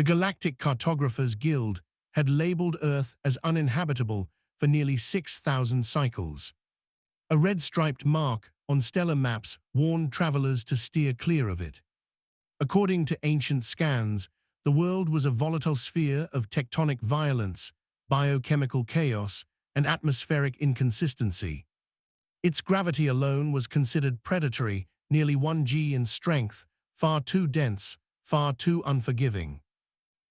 The Galactic Cartographers Guild had labeled Earth as uninhabitable for nearly 6,000 cycles. A red-striped mark on stellar maps warned travelers to steer clear of it. According to ancient scans, the world was a volatile sphere of tectonic violence, biochemical chaos, and atmospheric inconsistency. Its gravity alone was considered predatory, nearly 1 g in strength, far too dense, far too unforgiving.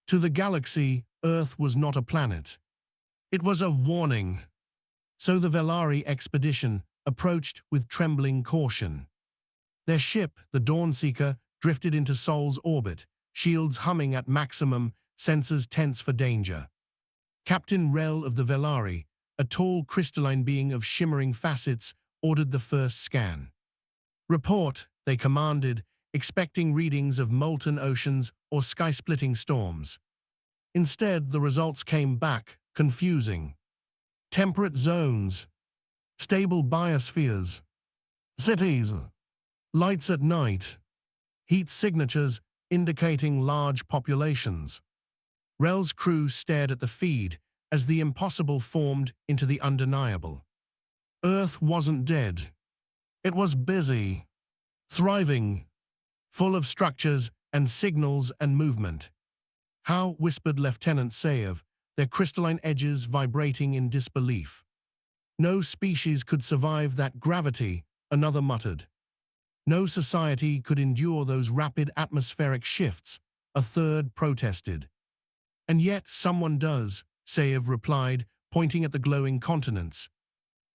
To the galaxy, Earth was not a planet. It was a warning. So the Velari expedition approached with trembling caution. Their ship, the Dawnseeker, drifted into Sol's orbit, shields humming at maximum, sensors tense for danger. Captain Rel of the Velari, a tall crystalline being of shimmering facets, ordered the first scan. "Report," they commanded, expecting readings of molten oceans or sky-splitting storms. Instead, the results came back, confusing. Temperate zones, stable biospheres, cities, lights at night, heat signatures indicating large populations. Rel's crew stared at the feed as the impossible formed into the undeniable. Earth wasn't dead. It was busy, thriving, full of structures and signals and movement. "How?" whispered Lieutenant Sayev, their crystalline edges vibrating in disbelief. "No species could survive that gravity," another muttered. "No society could endure those rapid atmospheric shifts," a third protested. "And yet someone does," Sayev replied, pointing at the glowing continents.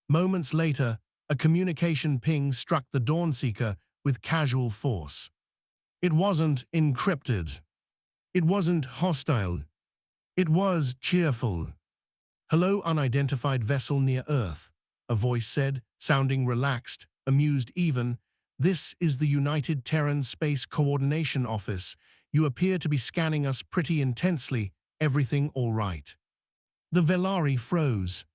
Moments later, a communication ping struck the Dawnseeker with casual force. It wasn't encrypted. It wasn't hostile. It was cheerful. "Hello, unidentified vessel near Earth," a voice said, sounding relaxed, amused even. "This is the United Terran Space Coordination Office. You appear to be scanning us pretty intensely. Everything all right?" The Velari froze.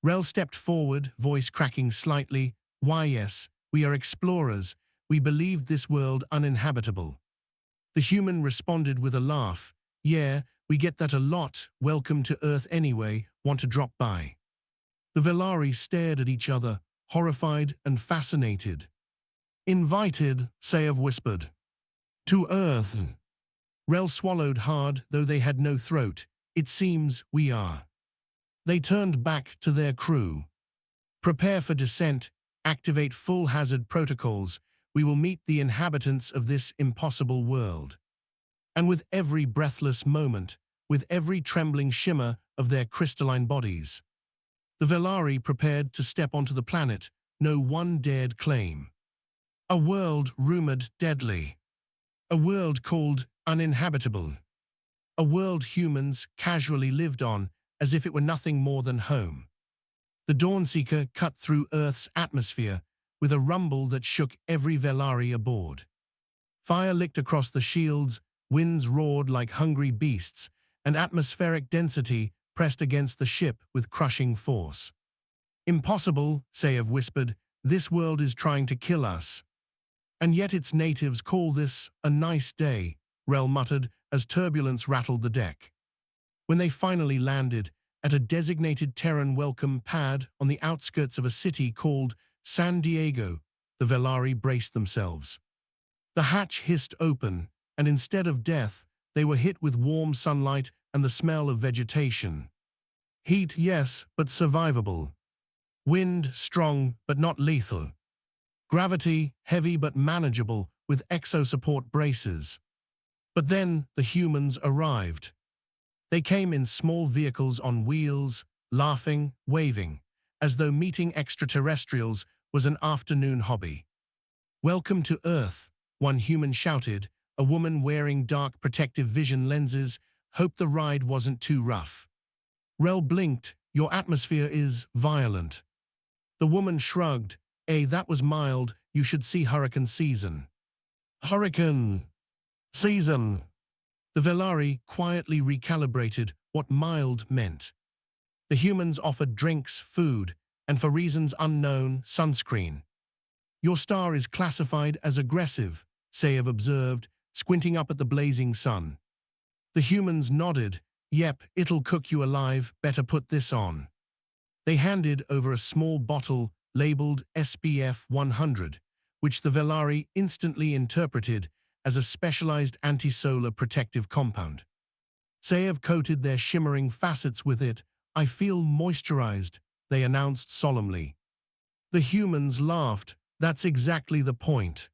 Rel stepped forward, voice cracking slightly. "Why, yes, we are explorers. We believed this world uninhabitable." The human responded with a laugh. "Yeah, we get that a lot. Welcome to Earth anyway. Want to drop by?" The Velari stared at each other, horrified and fascinated. "Invited," Sayev whispered. "To Earth." Rel swallowed hard, though they had no throat. "It seems we are." They turned back to their crew. "Prepare for descent. Activate full hazard protocols. We will meet the inhabitants of this impossible world." And with every breathless moment, with every trembling shimmer of their crystalline bodies, the Velari prepared to step onto the planet no one dared claim. A world rumored deadly. A world called uninhabitable. A world humans casually lived on as if it were nothing more than home. The Dawnseeker cut through Earth's atmosphere with a rumble that shook every Velari aboard. Fire licked across the shields, winds roared like hungry beasts, and atmospheric density pressed against the ship with crushing force. "Impossible," Sayev whispered. "This world is trying to kill us." "And yet its natives call this a nice day," Rel muttered as turbulence rattled the deck. When they finally landed at a designated Terran welcome pad on the outskirts of a city called San Diego, the Velari braced themselves. The hatch hissed open, and instead of death, they were hit with warm sunlight and the smell of vegetation. Heat, yes, but survivable. Wind, strong, but not lethal. Gravity, heavy but manageable, with exosupport braces. But then the humans arrived. They came in small vehicles on wheels, laughing, waving, as though meeting extraterrestrials was an afternoon hobby. "Welcome to Earth," one human shouted, a woman wearing dark protective vision lenses. "Hope the ride wasn't too rough." Rel blinked. "Your atmosphere is violent." The woman shrugged. That was mild. You should see hurricane season." "Hurricane season." The Velari quietly recalibrated what mild meant. The humans offered drinks, food, and for reasons unknown, sunscreen. "Your star is classified as aggressive," Sayev observed, squinting up at the blazing sun. The humans nodded. Yep, it'll cook you alive, better put this on. They handed over a small bottle labeled SPF 100, which the Velari instantly interpreted as a specialized anti-solar protective compound. Sayev coated their shimmering facets with it. I feel moisturized, they announced solemnly. The humans laughed. That's exactly the point.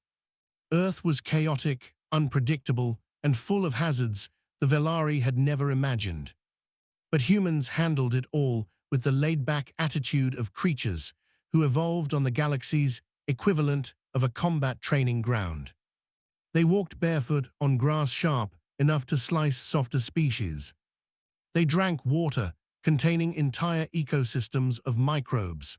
Earth was chaotic, unpredictable, and full of hazards the Velari had never imagined. But humans handled it all with the laid-back attitude of creatures who evolved on the galaxy's equivalent of a combat training ground. They walked barefoot on grass sharp enough to slice softer species. They drank water containing entire ecosystems of microbes.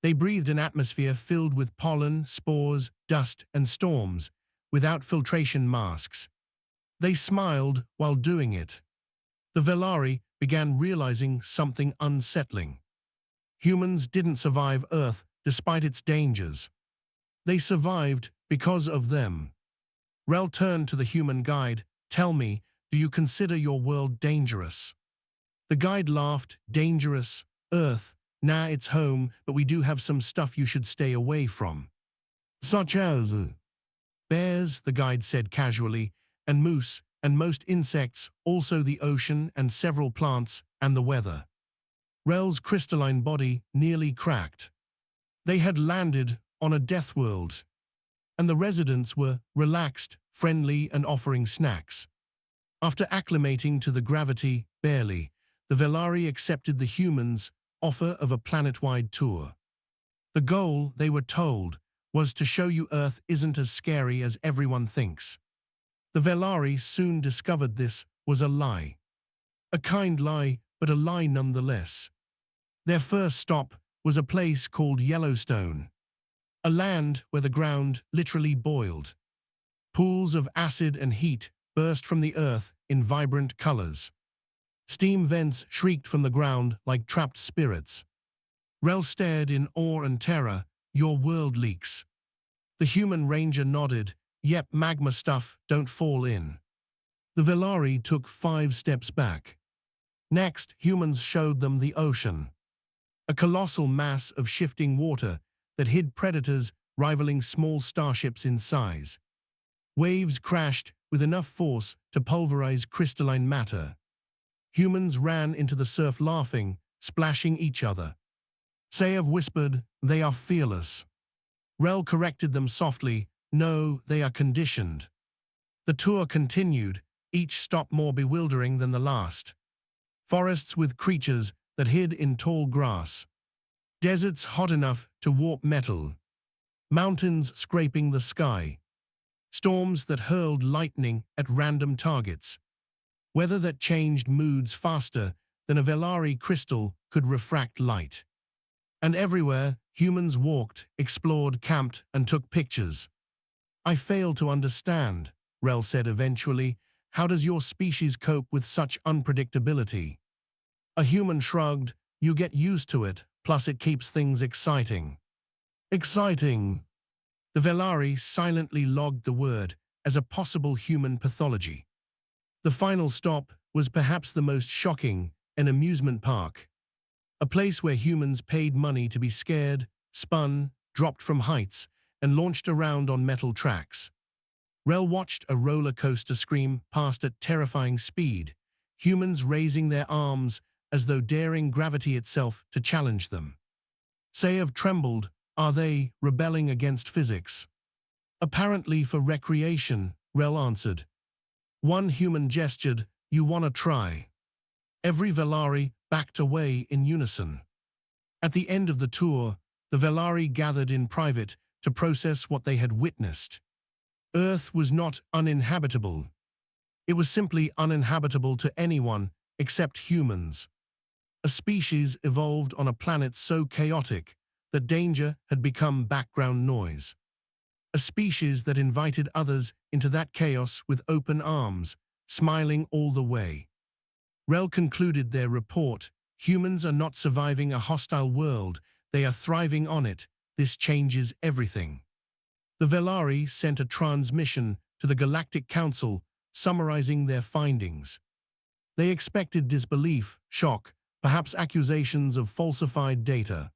They breathed an atmosphere filled with pollen, spores, dust, and storms, without filtration masks. They smiled while doing it. The Velari began realizing something unsettling. Humans didn't survive Earth despite its dangers. They survived because of them. Rel turned to the human guide. Tell me, do you consider your world dangerous? The guide laughed. Dangerous? Earth? Nah, it's home, but we do have some stuff you should stay away from. Such as bears, the guide said casually, and moose, and most insects, also the ocean and several plants, and the weather. Rel's crystalline body nearly cracked. They had landed on a death world, and the residents were relaxed, friendly, and offering snacks. After acclimating to the gravity, barely, the Velari accepted the humans' offer of a planet-wide tour. The goal, they were told, was to show you Earth isn't as scary as everyone thinks. The Velari soon discovered this was a lie. A kind lie, but a lie nonetheless. Their first stop was a place called Yellowstone, a land where the ground literally boiled. Pools of acid and heat burst from the earth in vibrant colors. Steam vents shrieked from the ground like trapped spirits. Rel stared in awe and terror. Your world leaks. The human ranger nodded. Yep, magma stuff, don't fall in. The Velari took 5 steps back. Next, humans showed them the ocean. A colossal mass of shifting water that hid predators rivaling small starships in size. Waves crashed with enough force to pulverize crystalline matter. Humans ran into the surf laughing, splashing each other. Sayev whispered, they are fearless. Rel corrected them softly, no, they are conditioned. The tour continued, each stop more bewildering than the last. Forests with creatures that hid in tall grass. Deserts hot enough to warp metal. Mountains scraping the sky. Storms that hurled lightning at random targets. Weather that changed moods faster than a Velari crystal could refract light. And everywhere, humans walked, explored, camped, and took pictures. I fail to understand, Rel said eventually. How does your species cope with such unpredictability? A human shrugged. You get used to it, plus it keeps things exciting. Exciting. The Velari silently logged the word as a possible human pathology. The final stop was perhaps the most shocking, an amusement park. A place where humans paid money to be scared, spun, dropped from heights, and launched around on metal tracks. Rel watched a roller coaster scream past at terrifying speed, humans raising their arms as though daring gravity itself to challenge them. Sayev trembled. Are they rebelling against physics? Apparently for recreation, Rel answered. One human gestured, you wanna try. Every Velari backed away in unison. At the end of the tour, the Velari gathered in private to process what they had witnessed. Earth was not uninhabitable. It was simply uninhabitable to anyone except humans. A species evolved on a planet so chaotic that danger had become background noise. A species that invited others into that chaos with open arms, smiling all the way. Rel concluded their report. Humans are not surviving a hostile world, they are thriving on it. This changes everything. The Velari sent a transmission to the Galactic Council summarizing their findings. They expected disbelief, shock, perhaps accusations of falsified data.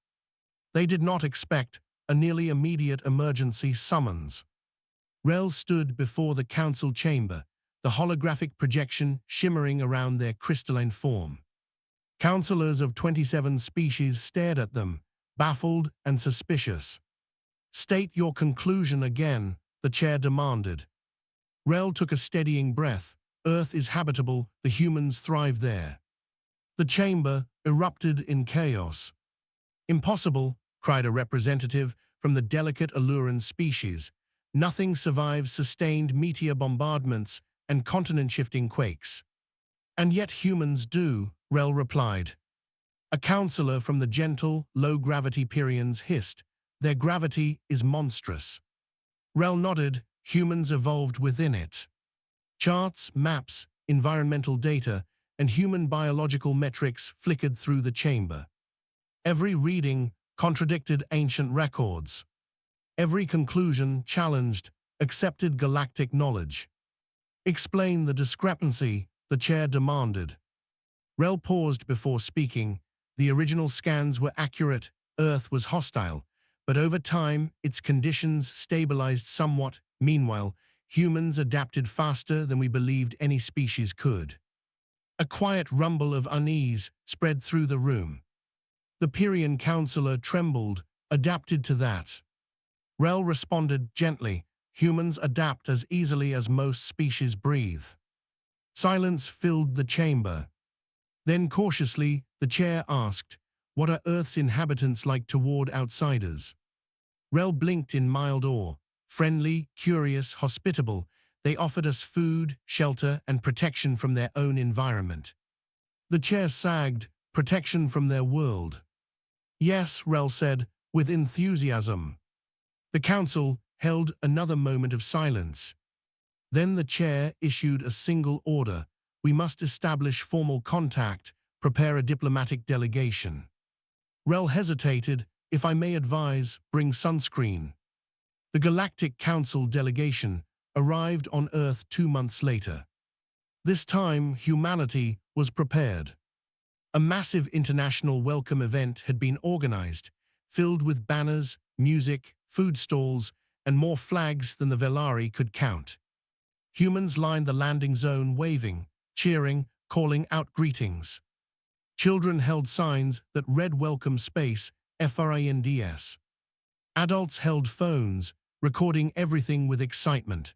They did not expect a nearly immediate emergency summons. Rel stood before the council chamber, the holographic projection shimmering around their crystalline form. Councillors of 27 species stared at them, baffled and suspicious. "State your conclusion again," the chair demanded. Rel took a steadying breath. "Earth is habitable, the humans thrive there." The chamber erupted in chaos. "Impossible," cried a representative from the delicate Aluran species. "Nothing survives sustained meteor bombardments and continent-shifting quakes." "And yet humans do," Rel replied. A councillor from the gentle, low-gravity Pyrians hissed. "Their gravity is monstrous." Rel nodded. "Humans evolved within it." Charts, maps, environmental data, and human biological metrics flickered through the chamber. Every reading contradicted ancient records. Every conclusion challenged accepted galactic knowledge. "Explain the discrepancy," the chair demanded. Rel paused before speaking. The original scans were accurate. Earth was hostile, but over time, its conditions stabilized somewhat. Meanwhile, humans adapted faster than we believed any species could. A quiet rumble of unease spread through the room. The Pyrian councillor trembled. "Adapted to that?" Rel responded gently. "Humans adapt as easily as most species breathe." Silence filled the chamber. Then cautiously, the chair asked, "What are Earth's inhabitants like toward outsiders?" Rel blinked in mild awe. "Friendly, curious, hospitable. They offered us food, shelter, and protection from their own environment." The chair sagged. "Protection from their world." "Yes," Rel said, with enthusiasm. The council held another moment of silence. Then the chair issued a single order. "We must establish formal contact, prepare a diplomatic delegation." Rel hesitated. "If I may advise, bring sunscreen." The Galactic Council delegation arrived on Earth 2 months later. This time, humanity was prepared. A massive international welcome event had been organized, filled with banners, music, food stalls, and more flags than the Velari could count. Humans lined the landing zone waving, cheering, calling out greetings. Children held signs that read "Welcome Space, FRANDS." Adults held phones, recording everything with excitement.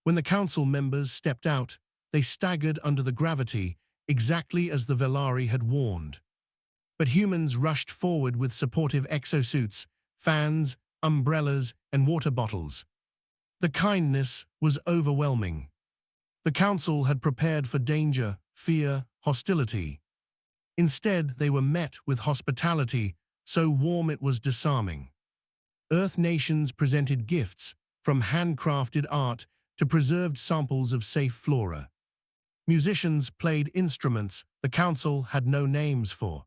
When the council members stepped out, they staggered under the gravity, exactly as the Velari had warned. But humans rushed forward with supportive exosuits, fans, umbrellas, and water bottles. The kindness was overwhelming. The council had prepared for danger, fear, hostility. Instead, they were met with hospitality, so warm it was disarming. Earth nations presented gifts, from handcrafted art to preserved samples of safe flora. Musicians played instruments the council had no names for.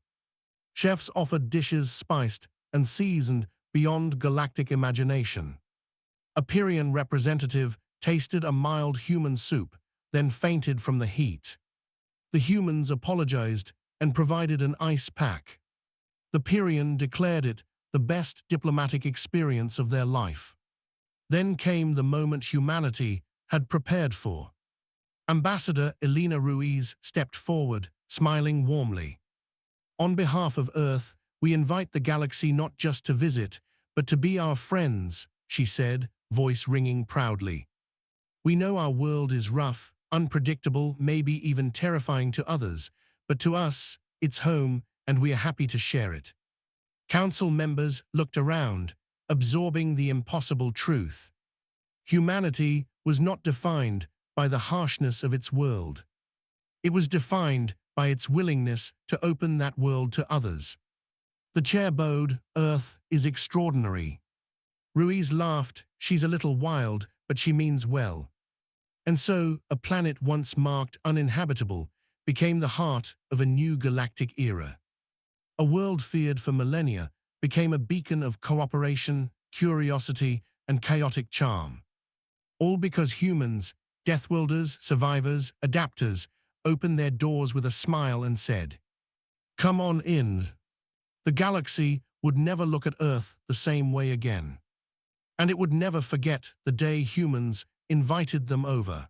Chefs offered dishes spiced and seasoned beyond galactic imagination. A Pyrian representative tasted a mild human soup, then fainted from the heat. The humans apologized and provided an ice pack. The Pyrian declared it the best diplomatic experience of their life. Then came the moment humanity had prepared for. Ambassador Elena Ruiz stepped forward, smiling warmly. "On behalf of Earth, we invite the galaxy not just to visit, but to be our friends," she said, voice ringing proudly. "We know our world is rough, unpredictable, maybe even terrifying to others, but to us, it's home, and we are happy to share it." Council members looked around, absorbing the impossible truth. Humanity was not defined by the harshness of its world. It was defined by its willingness to open that world to others. The chair bowed. "Earth is extraordinary." Ruiz laughed. "She's a little wild, but she means well." And so, a planet once marked uninhabitable became the heart of a new galactic era. A world feared for millennia became a beacon of cooperation, curiosity, and chaotic charm. All because humans Deathwielders, survivors, adapters opened their doors with a smile and said, "Come on in." The galaxy would never look at Earth the same way again. And it would never forget the day humans invited them over.